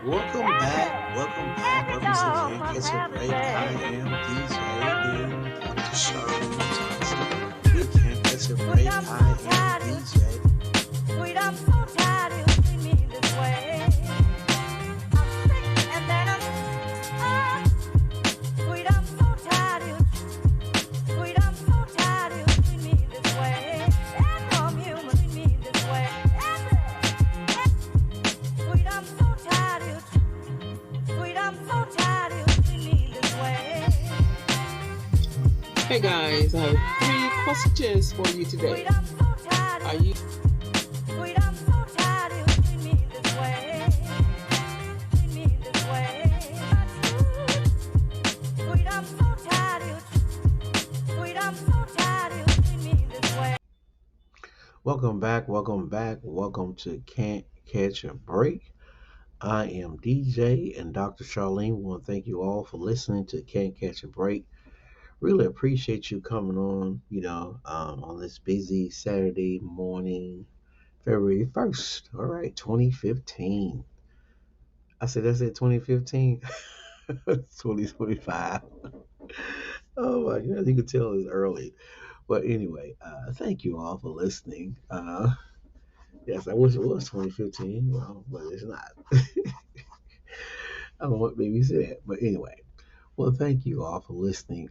Welcome back. Welcome back. Welcome to Can't Catch a Break. I am DJ and Dr. Charlene Johnson. We can't catch a break. I am DJ. Sweet, I'm so tired you see me this way. I'm sick and then sweet, I'm so tired sweet, I'm so tired you see me this way. And from human see me this way. Sweet, I'm so tired sweet, I'm so tired you see me this way. Hey guys, I have 3 questions for you today. Sweet, I'm so tired Are you Sweet, I'm so tired you see me this way. See me this way. Sweet, I'm so tired Sweet, I'm so tired you see me this way. Welcome back. Welcome back. Welcome to Can't Catch a Break. I am DJ and Dr. Charlene. We want to thank you all for listening to Can't Catch a Break. Really appreciate you coming on, on this busy Saturday morning, February 1st. All right, 2015. I said, that's it, 2015? 2025. Oh my God, you can tell it's early. But anyway, thank you all for listening. Yes, I wish it was 2015, but it's not. I don't know what made me say that. But anyway, well, thank you all for listening.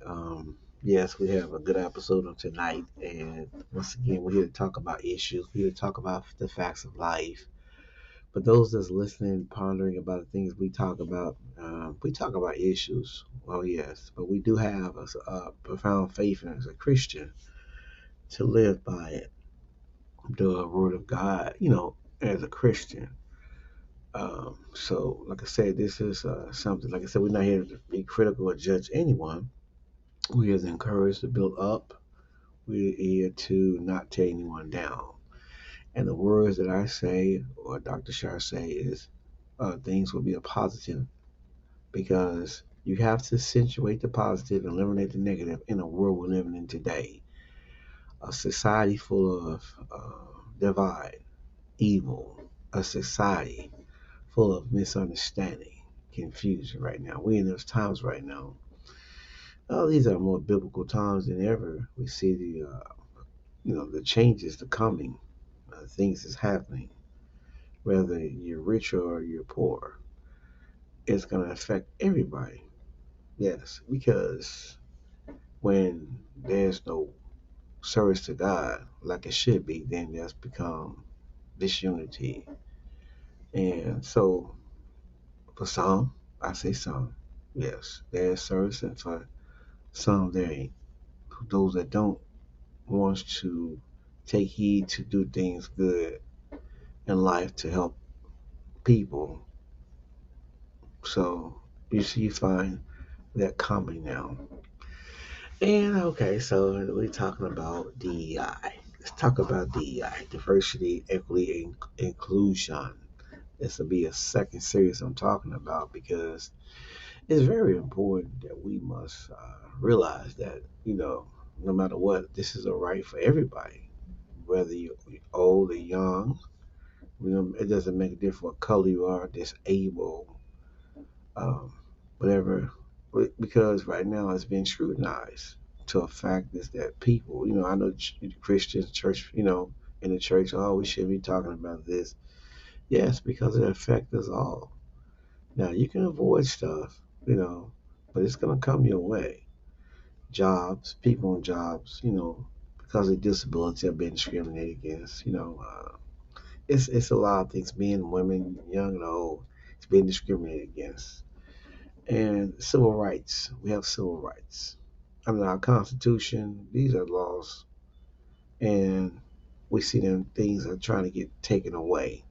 Yes, we have a good episode on tonight. And once again, we're here to talk about issues. We're here to talk about the facts of life. But those that's listening, pondering about the things we talk about issues. Well, yes, but we do have a profound faith in as a Christian to live by it, the word of God, as a Christian. So, like I said, this is something, like I said, we're not here to be critical or judge anyone. We're here to encourage, to build up. We're here to not tear anyone down. And the words that I say, or Dr. Shar say, is things will be a positive because you have to accentuate the positive and eliminate the negative in the world we're living in today. A society full of divide, evil, a society full of misunderstanding, confusion right now. We're in those times right now. These are more biblical times than ever. We see the changes, the coming, things is happening. Whether you're rich or you're poor, it's going to affect everybody. Yes, because when there's no service to God like it should be, then there's become disunity. And so, for some, I say some, yes, there's service, and for some, there ain't. Those that don't want to take heed to do things good in life to help people. So, you find that coming now. And okay, so we're talking about DEI. Let's talk about DEI, diversity, equity, and inclusion. This will be a second series I'm talking about because it's very important that we must realize that, no matter what, this is a right for everybody, whether you're old or young. It doesn't make a difference what color you are, disabled, um, whatever, because right now it's being scrutinized to a fact is that people, I know Christians, church, in the church, oh, we should be talking about this. Yes, because it affects us all. Now, you can avoid stuff, but it's going to come your way. Jobs, people on jobs, because of disability are being discriminated against, it's a lot of things, men, women, young and old, it's being discriminated against. And civil rights. We have civil rights. Under our Constitution, these are laws, and we see them things are trying to get taken away.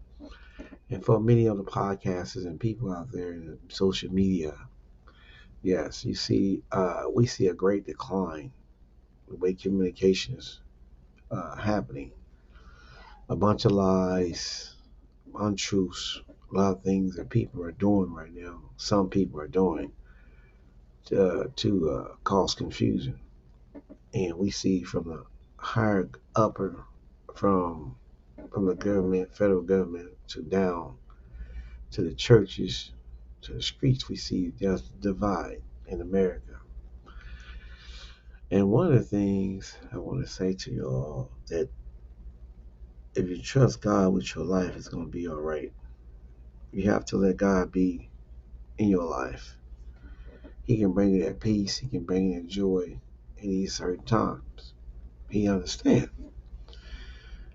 And for many of the podcasters and people out there in social media, yes, we see a great decline the way communication is happening. A bunch of lies, untruths, a lot of things that people are doing right now. Some people are doing to cause confusion. And we see from the higher upper from the government, federal government to down, to the churches, to the streets, we see there's a divide in America. And one of the things I want to say to you all that if you trust God with your life, it's going to be all right. You have to let God be in your life. He can bring you that peace. He can bring you that joy in these certain times. He understands.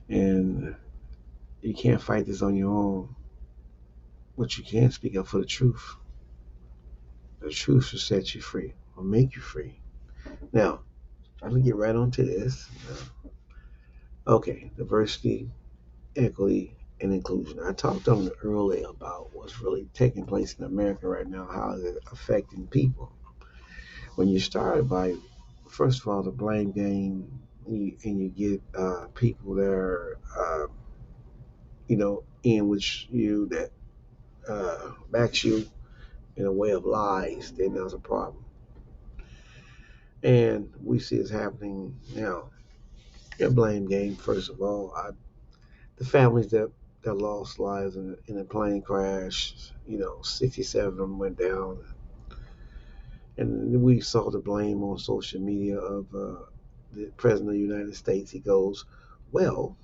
And you can't fight this on your own, but you can speak up for the truth. The truth will set you free or make you free. Now, I'm going to get right onto this. Okay, diversity, equity, and inclusion. I talked on earlier about what's really taking place in America right now, how is it affecting people. When you start by, first of all, the blame game, and you get people that are, in which you that backs you in a way of lies, then there's a problem. And we see it's happening now. The blame game, first of all, the families that lost lives in a plane crash, 67 of them went down. And we saw the blame on social media of the President of the United States. He goes, well,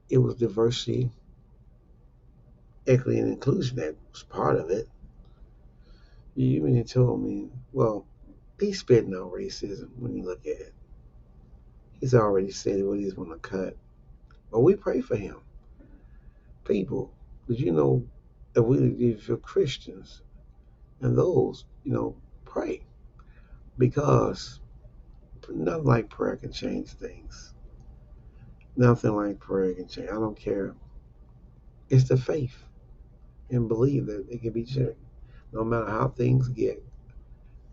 it was diversity, equity, and inclusion that was part of it. You mean to tell me, well, he's spitting on racism when you look at it. He's already said what he's going to cut. But we pray for him. People, did you know if you're Christians and those, pray because nothing like prayer can change things. Nothing like prayer can change. I don't care. It's the faith and believe that it can be changed. No matter how things get,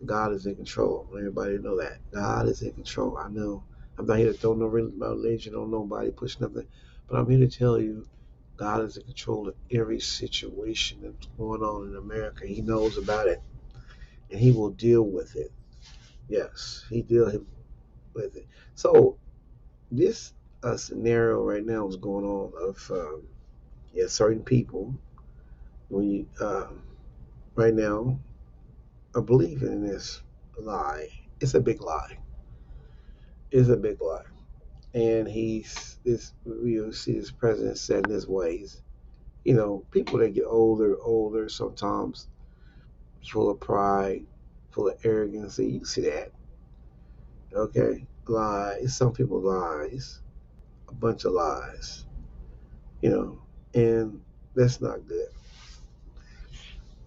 God is in control. Everybody know that. God is in control. I know. I'm not here to throw no religion on nobody, push nothing. But I'm here to tell you, God is in control of every situation that's going on in America. He knows about it, and He will deal with it. Yes, He deal with it. So this scenario right now is going on of certain people when you right now are believing in this lie. It's a big lie. It's a big lie. And he's this you see this president set in his ways. People that get older sometimes full of pride, full of arrogance. You see that. Okay. Lies. Some people lies. A bunch of lies. You know, and that's not good.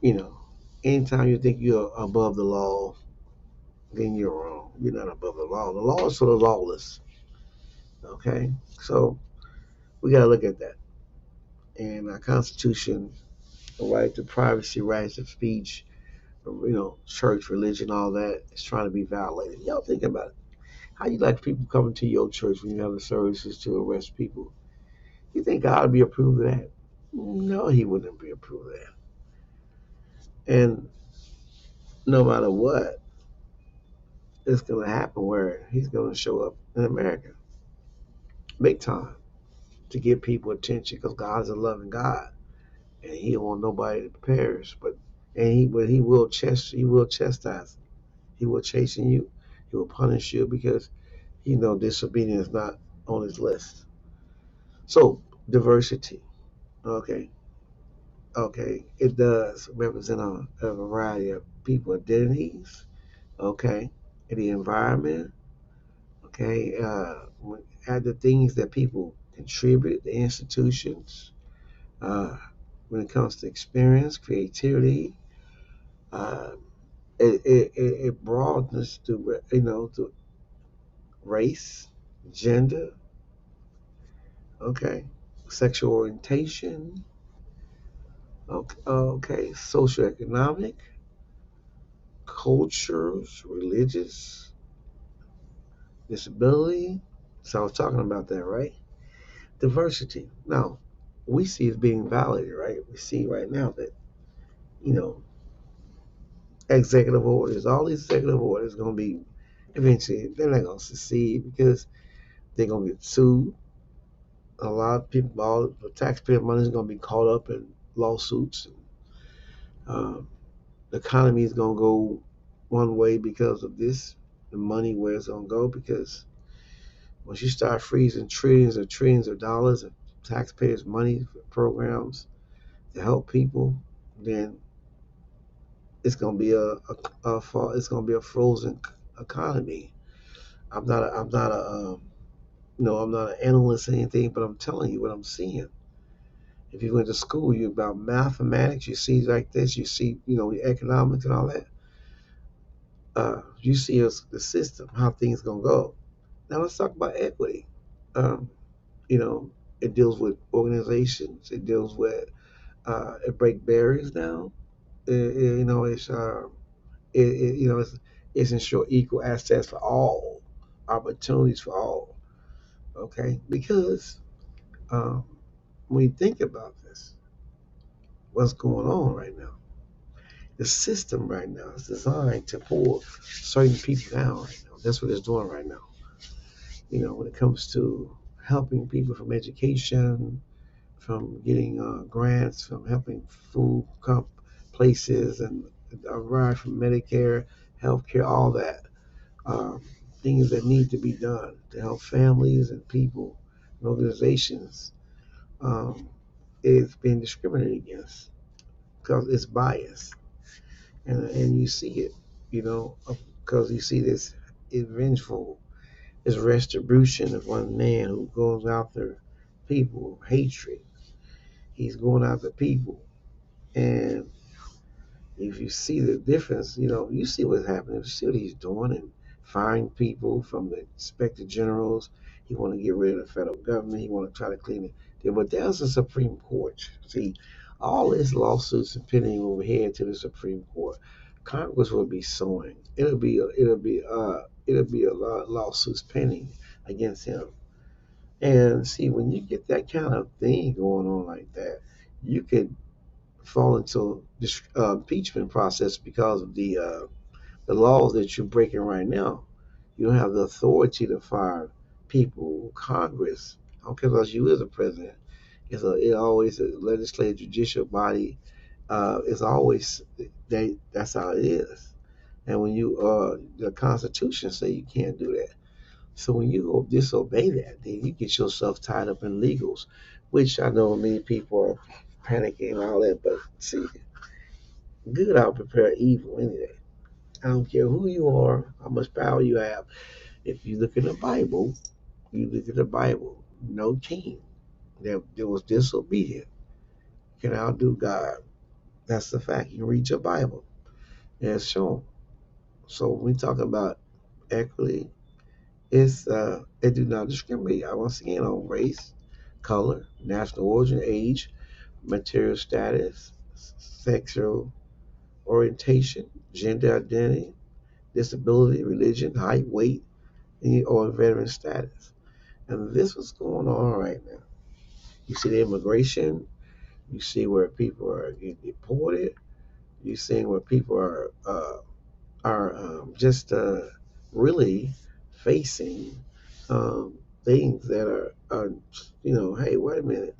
You know, anytime you think you're above the law, then you're wrong. You're not above the law. The law is for the lawless. Okay? So we gotta look at that. And our Constitution, the right to privacy, rights of speech, church, religion, all that is trying to be violated. Y'all think about it. How you like people coming to your church when you have the services to arrest people? You think God would be approved of that? No, He wouldn't be approved of that. And no matter what, it's going to happen where He's going to show up in America, big time, to give people attention because God's a loving God and He don't want nobody to perish. But He will chastise, He will chasten you, He will punish you because disobedience is not on His list. So diversity, okay, okay, it does represent a variety of people identities, okay, in the environment, okay, at the things that people contribute, the institutions, uh, when it comes to experience, creativity, uh, it broadens to race, gender, okay, sexual orientation, okay, socioeconomic, cultures, religious, disability. So I was talking about that, right? Diversity. Now, we see it being validated, right? We see right now that, you know, executive orders, all these executive orders going to be eventually, they're not going to succeed because they're going to get sued. A lot of people, all the taxpayer money is going to be caught up in lawsuits. Um, the economy is going to go one way because of this. The money where it's going to go because once you start freezing trillions of dollars of taxpayers' money for programs to help people, then it's going to be it's going to be a frozen economy. I'm not a I'm not an analyst or anything, but I'm telling you what I'm seeing. If you went to school, you about mathematics, you see like this, you see economics and all that. You see the system, how things gonna go. Now let's talk about equity. Um, you know, it deals with organizations. It deals with it break barriers down. It's it's ensure equal access for all, opportunities for all. Okay, because um, when you think about this, what's going on right now? The system right now is designed to pull certain people down right now. That's what it's doing right now. When it comes to helping people from education, from getting grants, from helping food places, and right from Medicare, healthcare, all that. Um, Things that need to be done to help families and people and organizations um, is being discriminated against because it's bias, and you see it, because you see this vengeful, this retribution of one man who goes after people, hatred. He's going after people, and if you see the difference, you see what's happening. You see what he's doing and firing people from the inspector generals. He want to get rid of the federal government. He want to try to clean it. Yeah, but there's the Supreme Court. See, all these lawsuits are pending over here to the Supreme Court. Congress will be suing. It'll be a lot of lawsuits pending against him. And see, when you get that kind of thing going on like that, you could fall into this impeachment process because of the laws that you're breaking right now. You don't have the authority to fire people. Congress, I don't care about you as a president. It always a legislative judicial body. It's always that's how it is. And when the Constitution say you can't do that. So when you go disobey that, then you get yourself tied up in legals, which I know many people are panicking and all that. But see, good out prepare evil anyway. I don't care who you are, how much power you have. If you look in the Bible, no king that was disobedient can outdo God. That's the fact. You read your Bible, and it's shown. So when we talk about equity, it do not discriminate. I once again on race, color, national origin, age, material status, sexual orientation, gender identity, disability, religion, height, weight, or veteran status. And this was going on right now. You see the immigration, you see where people are getting deported, you see where people are just really facing things that hey, wait a minute,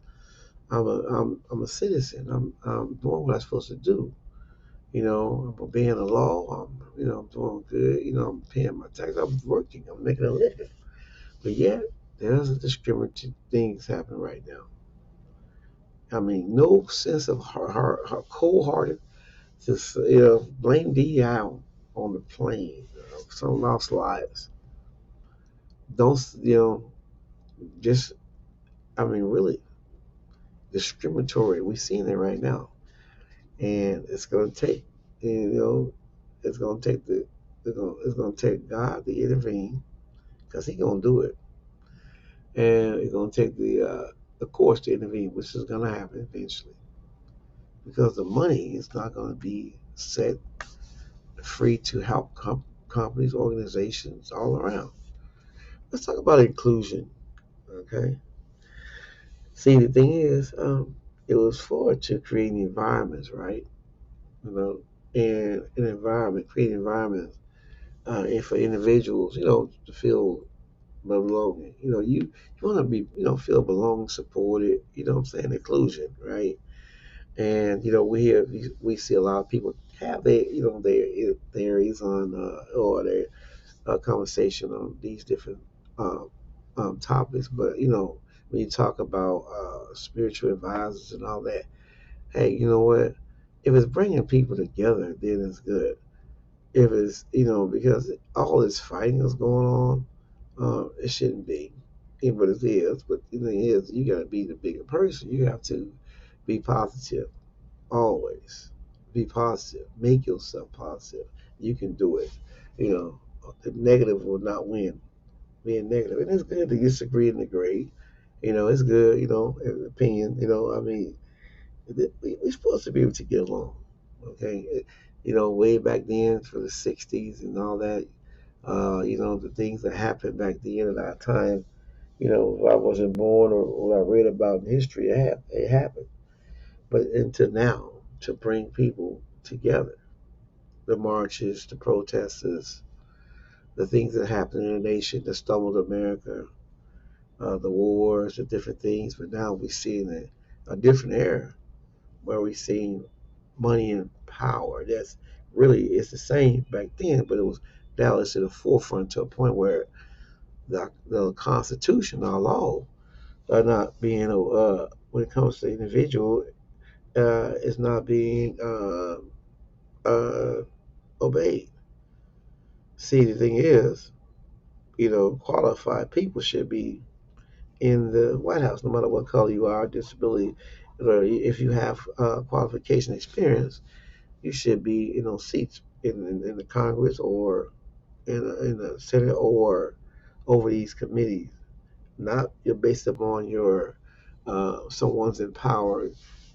I'm a citizen, I'm doing what I'm supposed to do. I'm obeying the law. I'm doing good. I'm paying my tax. I'm working. I'm making a living. But yet, there's a discriminatory things happening right now. I mean, no sense of cold-hearted. Just blame DEI on the plane. Some lost lives. Don't just I mean, really discriminatory. We're seeing it right now, and it's going to take it's going to take it's going to take God to intervene because He's going to do it, and it's going to take the courts to intervene, which is going to happen eventually because the money is not going to be set free to help companies, organizations all around. Let's talk about inclusion. Okay. See, the thing is, it was for to create environments, right? You know, and an environment, create environments, and for individuals, to feel belonging. You want to be, feel belonged, supported. You know what I'm saying? Inclusion, right? And we see a lot of people have their theories on or their conversation on these different um, topics. But when you talk about spiritual advisors and all that, hey, you know what? If it's bringing people together, then it's good. If it's because all this fighting is going on, it shouldn't be. But it is. But the thing is, you got to be the bigger person. You have to be positive always. Be positive. Make yourself positive. You can do it. You know, the negative will not win. Being negative, and it's good to disagree and agree. It's good. Opinion. I mean, we're supposed to be able to get along. Okay. Way back then for the '60s and all that. The things that happened back then in our time. If I wasn't born or what I read about in history, it happened. But until now, to bring people together, the marches, the protesters, the things that happened in the nation that stumbled America, the wars, the different things. But now we're seeing a different era where we're seeing money and power. That's really it's the same back then, but it was now it's to the forefront to a point where the Constitution, our law, are not being when it comes to individual, is not being obeyed. See, the thing is, qualified people should be in the White House, no matter what color you are, disability, or if you have qualification experience, you should be, seats in the Congress or in the Senate or over these committees. Not you're based upon your someone's in power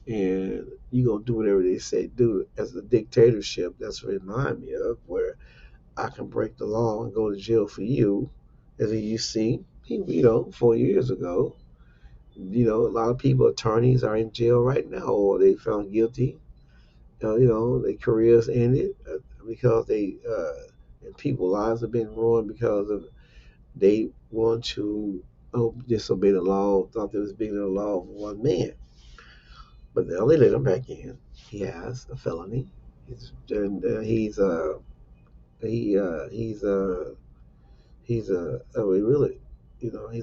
and you gonna do whatever they say do as a dictatorship. That's what it reminds me of, where I can break the law and go to jail for you. As you see, 4 years ago, a lot of people, attorneys, are in jail right now, or they found guilty. Their careers ended because and people's lives have been ruined because of they want to disobey the law, thought they was being the law of one man. But now they let him back in. He has a felony. He's really, he's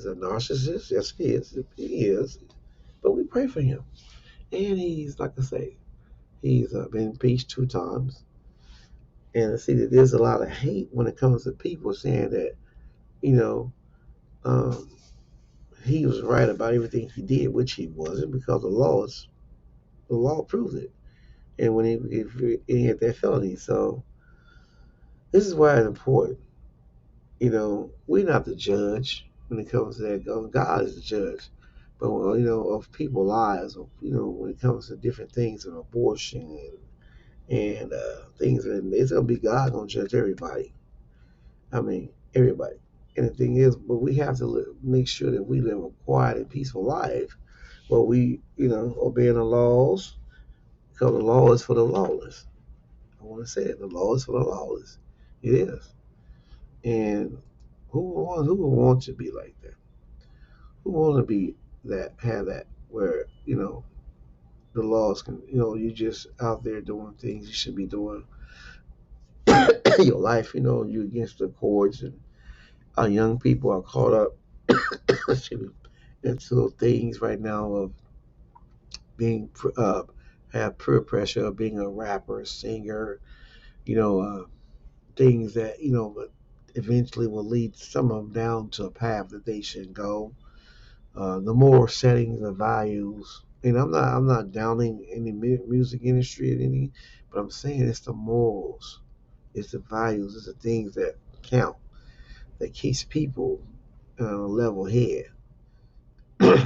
a narcissist. Yes, he is. He is. But we pray for him. And he's, like I say, he's been impeached 2 times. And I see that there's a lot of hate when it comes to people saying that, you know, um, he was right about everything he did, which he wasn't, because the law proves it. And when he had that felony, so this is why it's important. We're not the judge when it comes to that. God is the judge. But of people's lives, when it comes to different things, of abortion and things, and it's gonna be God gonna judge everybody. I mean, everybody. And the thing is, but we have to make sure that we live a quiet and peaceful life, where we, obeying the laws, because the law is for the lawless. I want to say it. The law is for the lawless. It is. And who would want to be like that? Who want to be that, have that, where the laws can, you just out there doing things you should be doing your life. You against the courts, and our young people are caught up excuse me, into things right now of being have peer pressure of being a rapper, singer, things that but eventually will lead some of them down to a path that they shouldn't go. The moral settings, the values, and I'm not downing any music industry or any, but I'm saying it's the morals, it's the values, it's the things that count, that keeps people level head.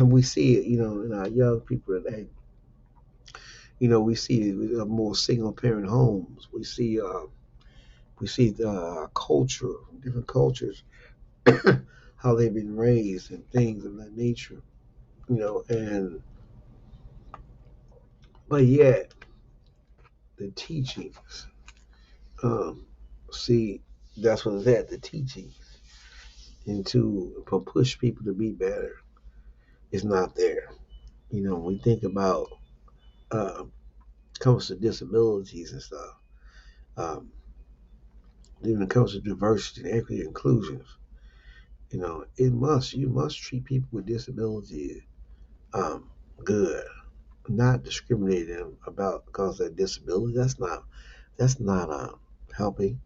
We see it, in our young people today. We see more single parent homes. We see the culture, different cultures, how they've been raised and things of that nature. And but yet the teachings, um, see, that's what it's at. The teachings and to push people to be better is not there. We think about comes to disabilities and stuff, um, even when it comes to diversity and equity and inclusion, you must treat people with disabilities um, good, not discriminate them about because of their disability. That's not helping.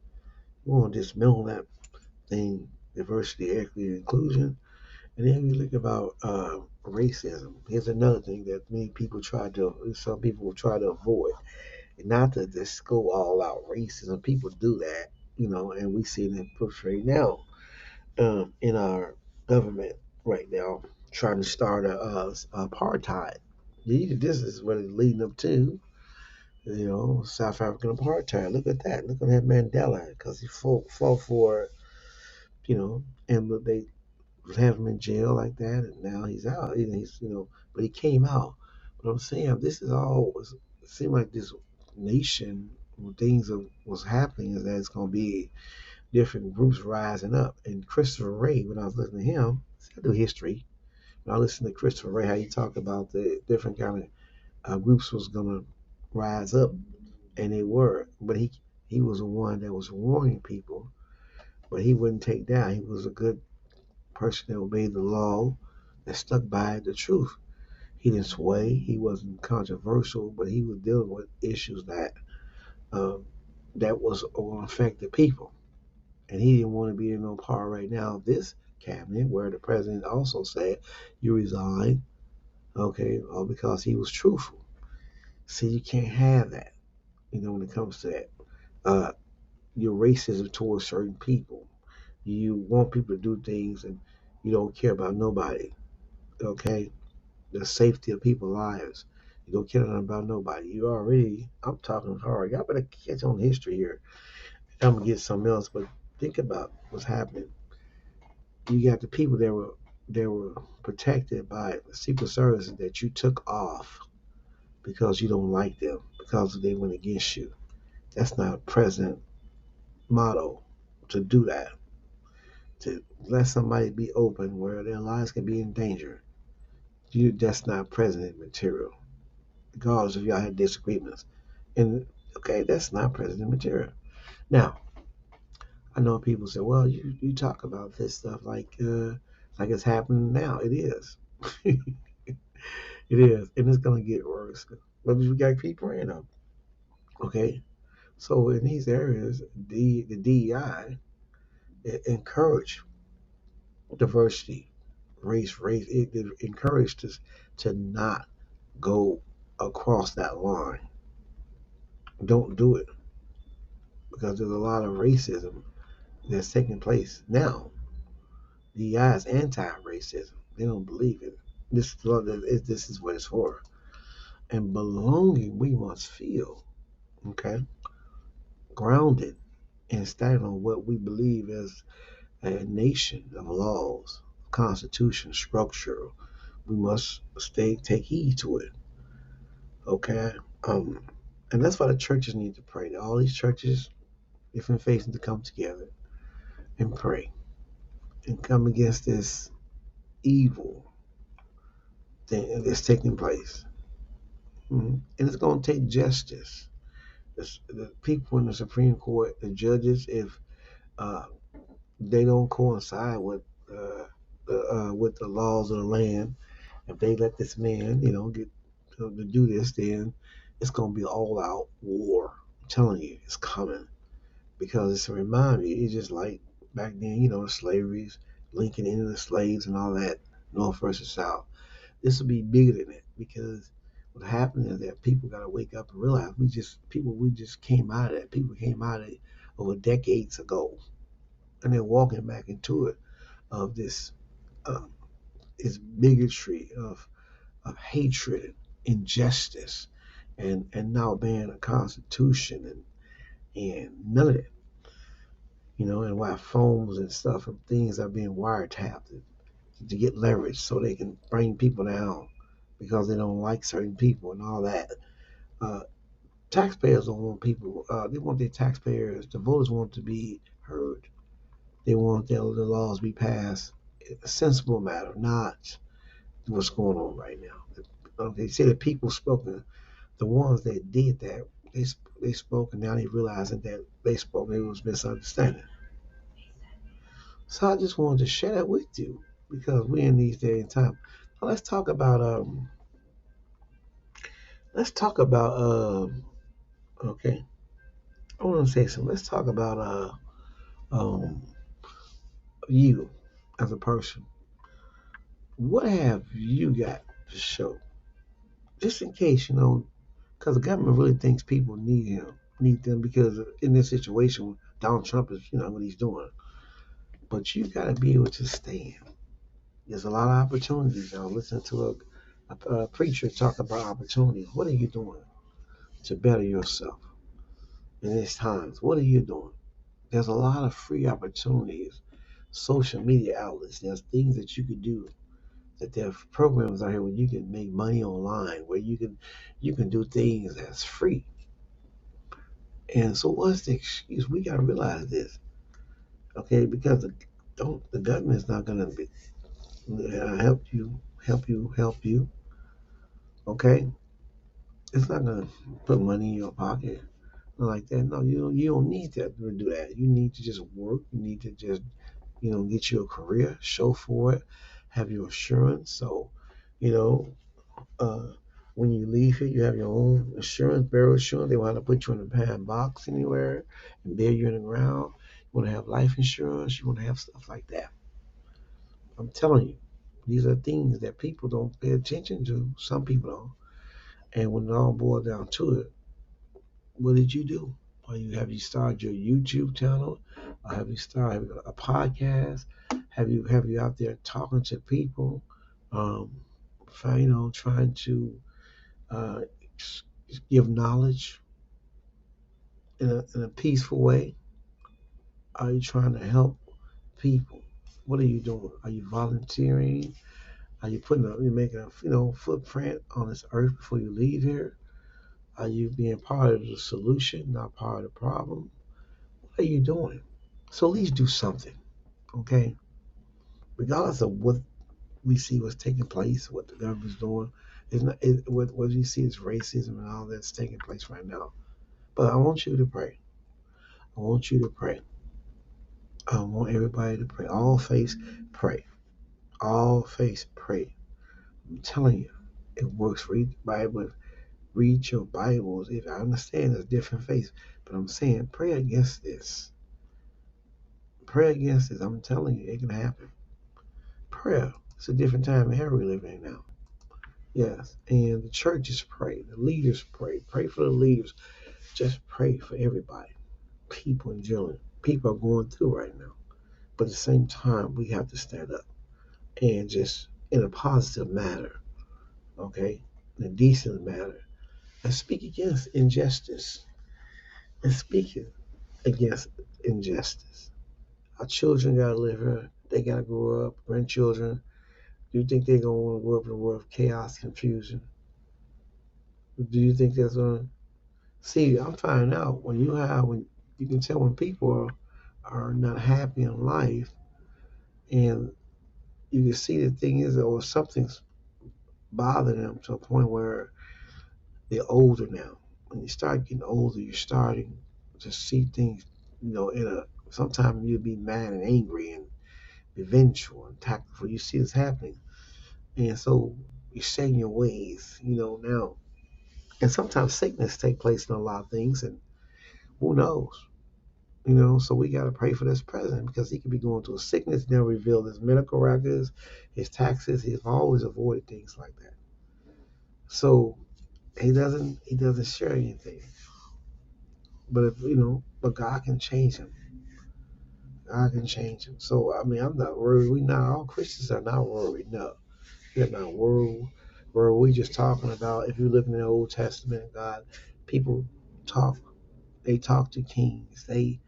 We want to dismantle that thing, diversity, equity, and inclusion. And then you look about racism. Here's another thing that some people will try to avoid. Not to just go all out racism. People do that, and we see it portrayed now in our government right now, trying to start apartheid. This is what it's leading up to. South African apartheid. Look at that. Look at that Mandela, because he fought for it, and they have him in jail like that, and now he's out. But he came out. But I'm saying this is all. It seemed like this nation, when was happening, is that it's going to be different groups rising up. And Christopher Ray, when I was listening to him, I do history. When I listened to Christopher Ray, how he talked about the different kind of groups was going to rise up, and they were. But he was the one that was warning people, but he wouldn't take down. He was a good person that obeyed the law, that stuck by the truth. He didn't sway. He wasn't controversial, but he was dealing with issues um, that was going to affect the people. And he didn't want to be in no part right now of this cabinet where the president also said, you resign, okay, all because he was truthful. See, you can't have that, when it comes to that. Uh, your racism towards certain people. You want people to do things and you don't care about nobody, okay? The safety of people's lives. You don't care nothing about nobody. I'm talking hard. Y'all better catch on history here. I'm gonna get something else, but think about what's happening. You got the people that were protected by the Secret Service that you took off because you don't like them, because they went against you. That's not a president motto to do that. To let somebody be open where their lives can be in danger. That's not president material. Regardless if y'all had disagreements. And okay, that's not president material. Now, I know people say, well, you talk about this stuff like it's happening now. It is. It is. And it's gonna get worse. But we gotta keep praying up. Okay? So in these areas, the DEI encourage diversity, race. It encouraged us to not go across that line. Don't do it because there's a lot of racism that's taking place now. DEI is anti-racism. They don't believe it. This is what it's for. And belonging, we must feel, okay, grounded and standing on what we believe as a nation of laws, constitution, structure. We must take heed to it, okay. Um, and that's why the churches need to pray. All these churches, different faiths, need to come together and pray and come against this evil thing that's taking place. And it's going to take justice. The people in the Supreme Court, the judges, if uh, they don't coincide with the laws of the land, if they let this man, get to do this, then it's going to be all out war. I'm telling you, it's coming because it's a reminder. It's just like back then, the slaveries, linking into the slaves and all that, North versus South. This will be bigger than that because what happened is that people got to wake up and realize we just came out of that. People came out of it over decades ago, and they're walking back into it of um, this bigotry of hatred, injustice, and now ban a constitution and none of it. And why phones and stuff and things are being wiretapped to get leverage so they can bring people down because they don't like certain people and all that. Uh, Taxpayers don't want people. They want their taxpayers. The voters want to be heard. They want the laws be passed. A sensible matter, not what's going on right now. They say the people spoken. The ones that did that, they spoke, and now they realizing that they spoke, it was misunderstanding. So I just wanted to share that with you because we're in these days and time. Now let's talk about okay. I want to say something. Let's talk about um you as a person. What have you got to show? Just in case, because the government really thinks people need them because in this situation, Donald Trump is, what he's doing. But you got to be able to stand. There's a lot of opportunities. I was listening to a preacher talk about opportunities. What are you doing to better yourself in these times? What are you doing? There's a lot of free opportunities, social media outlets. There's things that you could do. That there are programs out here where you can make money online, where you can do things that's free. And so, what's the excuse? We got to realize this, okay? Because the government is not going to be help you. Okay, it's not going to put money in your pocket like that. No, you don't need that to do that. You need to just work. You need to just get you a career, show for it, have your assurance. So, you know, uh, when you leave here, you have your own insurance, burial insurance. They want to put you in a pan box anywhere and bury you in the ground. You want to have life insurance. You want to have stuff like that. I'm telling you, these are things that people don't pay attention to. Some people don't. And when it all boils down to it, what did you do? Have you started your YouTube channel? Or have you started a podcast? Have you out there talking to people? Um, trying to uh, give knowledge in a peaceful way? Are you trying to help people? What are you doing? Are you volunteering? Are you you making a footprint on this earth before you leave here? Are you being part of the solution, not part of the problem? What are you doing? So at least do something, okay? Regardless of what we see what's taking place, what the government's doing, it's not what you see is racism and all that's taking place right now. But I want you to pray. I want you to pray. I want everybody to pray. All faith pray. All faith pray. I'm telling you, it works. Read the Bible. Read your Bibles. If I understand there's different faiths, but I'm saying pray against this. Pray against this. I'm telling you, it can happen. Prayer. It's a different time and era we live in now. Yes. And the churches pray. The leaders pray. Pray for the leaders. Just pray for everybody. People in general. People are going through right now. But at the same time, we have to stand up and just in a positive manner, okay? In a decent manner. And speak against injustice. And speak against injustice. Our children gotta live here. They gotta grow up. Grandchildren. Do you think they're gonna want to grow up in a world of chaos, confusion? Do you think that's gonna see? I'm finding out when you can tell when people are not happy in life, and you can see the thing is, or something's bothering them to a point where they're older now. When you start getting older, you're starting to see things, in a sometimes you'll be mad and angry and be vengeful and tactful. You see this happening. And so you're setting your ways, now. And sometimes sickness take place in a lot of things, and who knows? So we got to pray for this president because he could be going through a sickness, never revealed his medical records, his taxes. He's always avoided things like that. So he doesn't share anything. But but God can change him. God can change him. So I mean, I'm not worried. We not all Christians are not worried. No, we're not worried. We just talking about if you look in the Old Testament, God, people talk. They talk to kings. They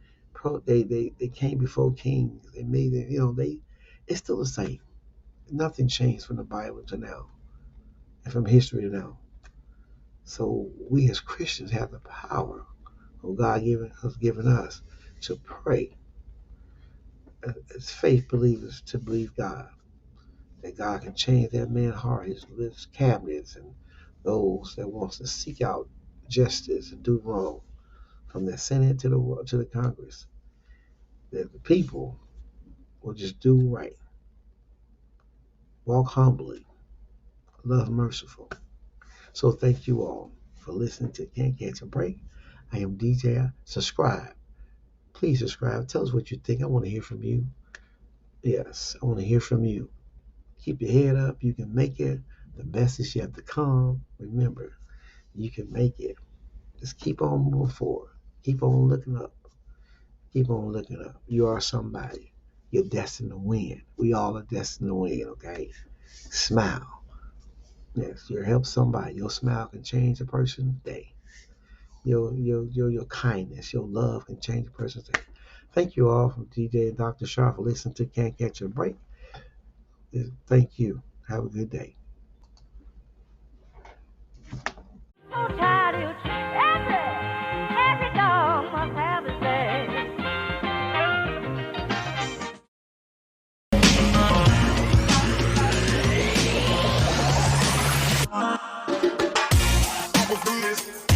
came before kings. They made it. It's still the same. Nothing changed from the Bible to now, and from history to now. So we as Christians have the power of God has given us to pray as faith believers to believe God. That God can change that man's heart, his cabinets, and those that wants to seek out justice and do wrong, from the Senate to the Congress, that the people will just do right, walk humbly, love merciful. So thank you all for listening to Can't Catch a Break. I am DJ. Subscribe. Please subscribe. Tell us what you think. I want to hear from you. Yes, I want to hear from you. Keep your head up. You can make it. The best is yet to come. Remember, you can make it. Just keep on moving forward. Keep on looking up. Keep on looking up. You are somebody. You're destined to win. We all are destined to win, okay? Smile. Yes, you help somebody. Your smile can change a person's day. Your kindness, your love can change a person's day. Thank you all from DJ and Dr. Sharp for listening to Can't Catch a Break. Thank you. Have a good day. So tired, every dog must have his day. Have a